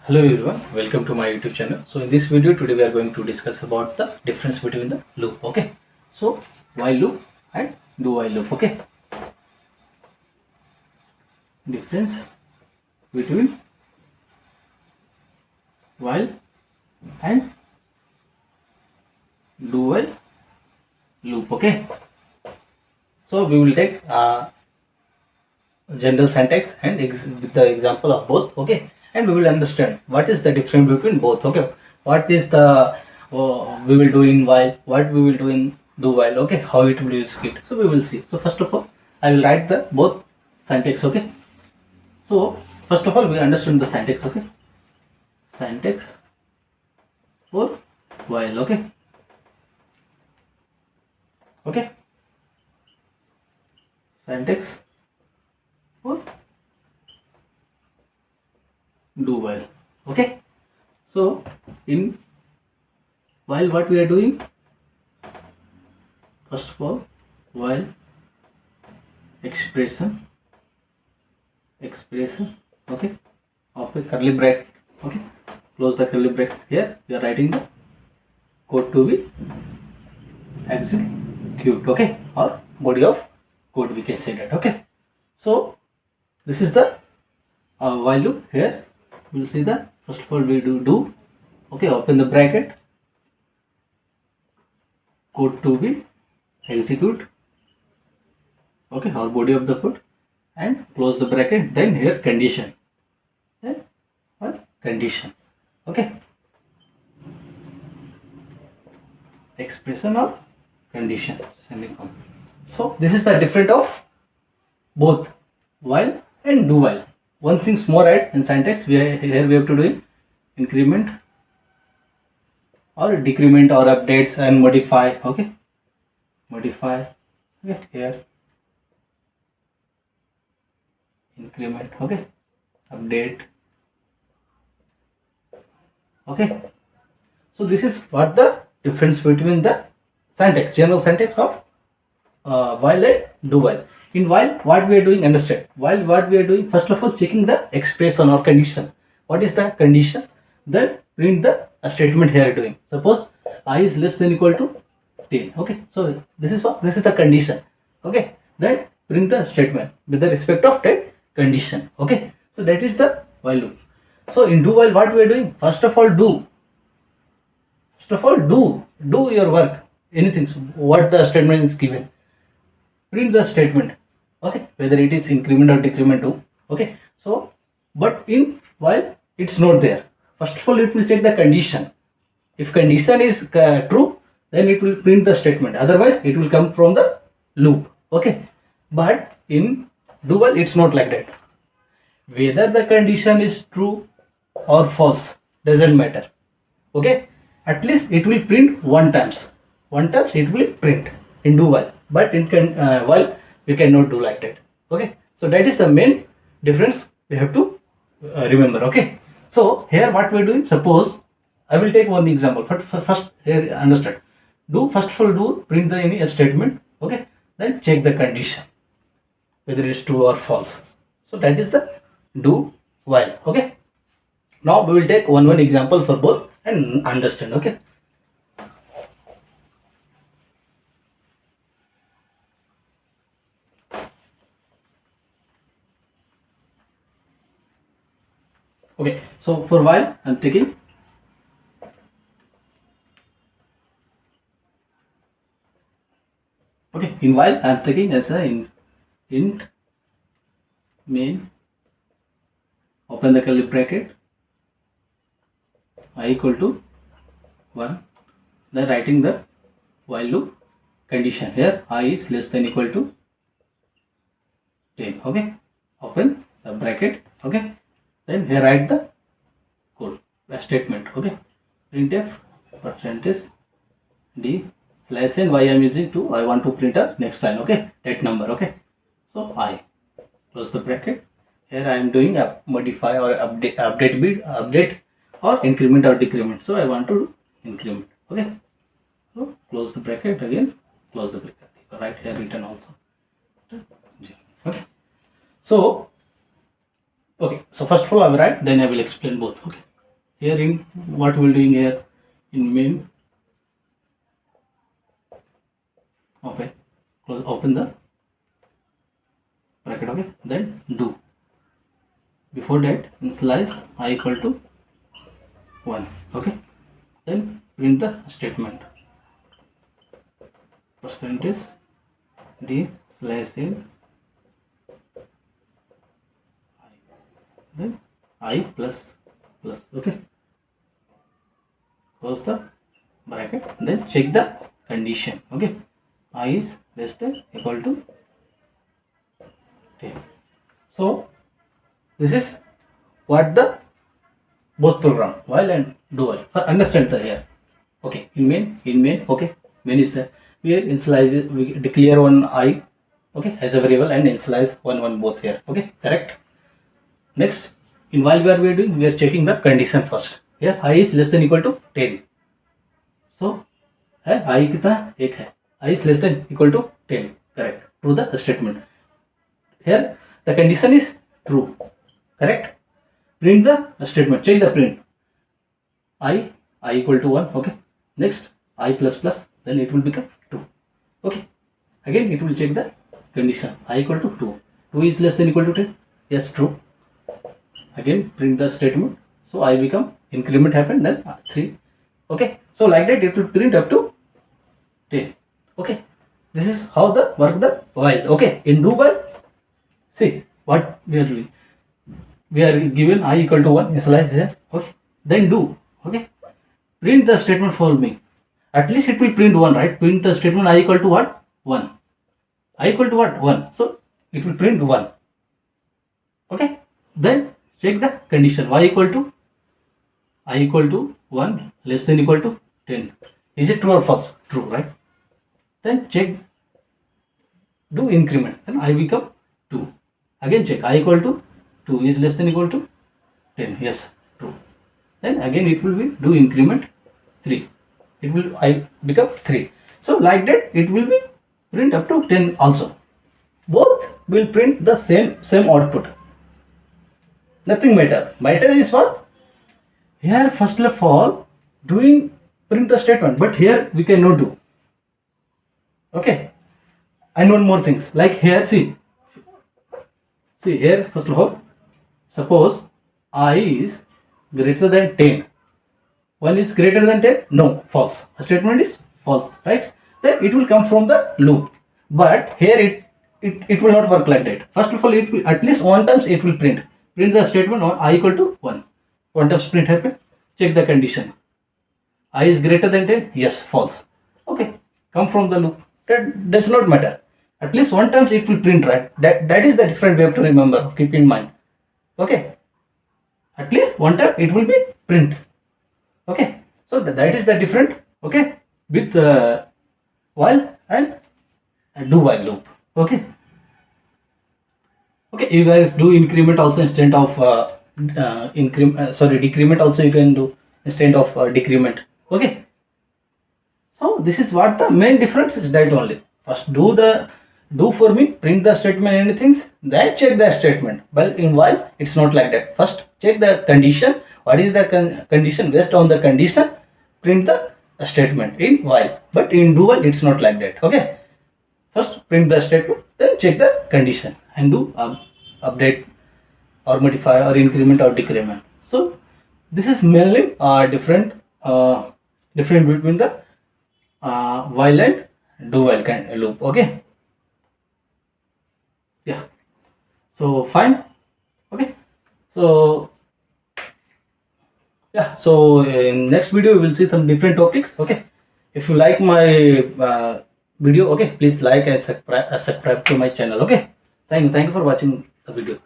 Hello everyone, welcome to my YouTube channel. So in this video today we are going to discuss about the difference between the loop. Okay, so while loop and do while loop. Okay, difference between while and do while loop. Okay, so we will take general syntax and with the example of both. Okay, and we will understand what is the difference between both. Okay, what is the we will do in while, what we will do in do while. Okay, how it will use it, so we will see. So first of all I will write the both syntax. Okay, so first of all we understand the syntax. Okay, syntax for while. Okay, okay, syntax for do while. Okay, so in while what we are doing, first of all while expression okay, of a curly bracket. Okay, close the curly bracket. Here we are writing the code to be execute. Okay, or body of code we can say that. Okay, so this is the while loop. Here we will see the first of all we do. Okay, open the bracket, code to be execute. Okay, or body of the code, and close the bracket. Then here condition, then condition. Okay, expression or condition, semicolon. So this is the difference of both while and do while. One thing's more right in syntax, here we have to do increment or decrement or updates and modify. Okay, modify. Okay, here increment. Okay, update. Okay, so this is what the difference between the syntax, general syntax of while and do while. In while what we are doing, understand, while what we are doing, first of all checking the expression or condition. What is the condition? Then print the statement here doing. Suppose I is less than equal to 10. Okay, so this is the condition. Okay, then print the statement with the respect of that condition. Okay, so that is the while loop. So in do while what we are doing, first of all do your work, anything what the statement is given, print the statement. Okay, whether it is increment or decrement too. Okay, so but in while it's not there, first of all it will check the condition. If condition is true, then it will print the statement, otherwise it will come from the loop. Okay, but in do while it's not like that. Whether the condition is true or false doesn't matter. Okay, at least it will print one times it will print in do while, but in while we cannot do like that. Okay, so that is the main difference we have to remember. Okay, so here what we are doing, suppose I will take one example. First here understand, do first of all do print the any statement. Okay, then check the condition whether it is true or false. So that is the do while. Okay, now we will take one example for both and understand. Okay, okay, so for while I'm taking in while I'm taking as a int main, open the curly bracket, I equal to 1, then writing the while loop condition. Here I is less than equal to 10. Okay, open the bracket. Okay, then here write the code, the statement. Okay, printf percentage d slash n, why I am using 2, I want to print a next line. Okay, that number. Okay, so I close the bracket. Here I am doing a modify or update or increment or decrement, so I want to increment. Okay, so close the bracket, again close the bracket, right here written also. Okay, so first of all I will write, then I will explain both. Okay, here in what we're doing here in main, open the bracket, okay, then do. Before that, initialize I equal to 1, okay, then print the statement percentage d slash in I, then I plus, okay, close the bracket, then check the condition, okay, I is less than equal to 10. So this is what the both program while and do while. Understand the here, okay, in main, okay, main is the we initialize, we declare one I, okay, as a variable and initialize one both here, okay, correct. Next, in while we are doing, we are checking the condition first. Here I is less than equal to 10, so है I कितना एक है, I is less than equal to 10, correct, true the statement. Here the condition is true, correct, print the statement, check the print I equal to 1, okay, next I plus plus, then it will become 2, okay, again it will check the condition I equal to 2 is less than equal to 10, yes, true, again print the statement, so I become increment happen, then 3, okay, so like that it will print up to 10, okay. This is how the work the while, okay. In do while, see what we are doing, we are given I equal to 1, initialize here, okay, then do, okay, print the statement for me, at least it will print 1, right, print the statement I equal to what, 1, I equal to what, 1, so it will print 1, okay, then check the condition y equal to I equal to 1 less than equal to 10, is it true or false, true, right, then check do increment, then I become 2, again check I equal to 2 is less than equal to 10, yes, true, then again it will be do increment 3, it will I become 3, so like that it will be print up to 10 also, both will print the same output, nothing matter is what here first of all doing print the statement, but here we cannot do, okay. And one more things, like here see here first of all, suppose I is greater than 10, 1 is greater than 10, no, false, a statement is false, right, then it will come from the loop, but here it will not work like that. First of all, it will at least one times it will print the statement on I equal to 1, one times print happen, check the condition I is greater than 10, yes, false, okay, come from the loop, that does not matter, at least one times it will print, right, that is the different way to remember, keep in mind, okay, at least one time it will be print, okay, so that is the different, okay, with while and do while loop, okay. Okay, you guys do increment also instead of decrement also you can do instead of decrement, okay. So this is what the main difference is, that only first do for me, print the statement anything, then check the statement, but in while it's not like that, first check the condition, what is the condition, based on the condition print the statement in while, but in do while it's not like that, okay. First print the statement, then check the condition and do update or modify or increment or decrement. So this is mainly different between the while and do while kind of loop, okay. Yeah, so fine, okay. So yeah, so in next video we will see some different topics, okay. If you like my video, okay, please like and subscribe to my channel, okay. Thank you for watching the video.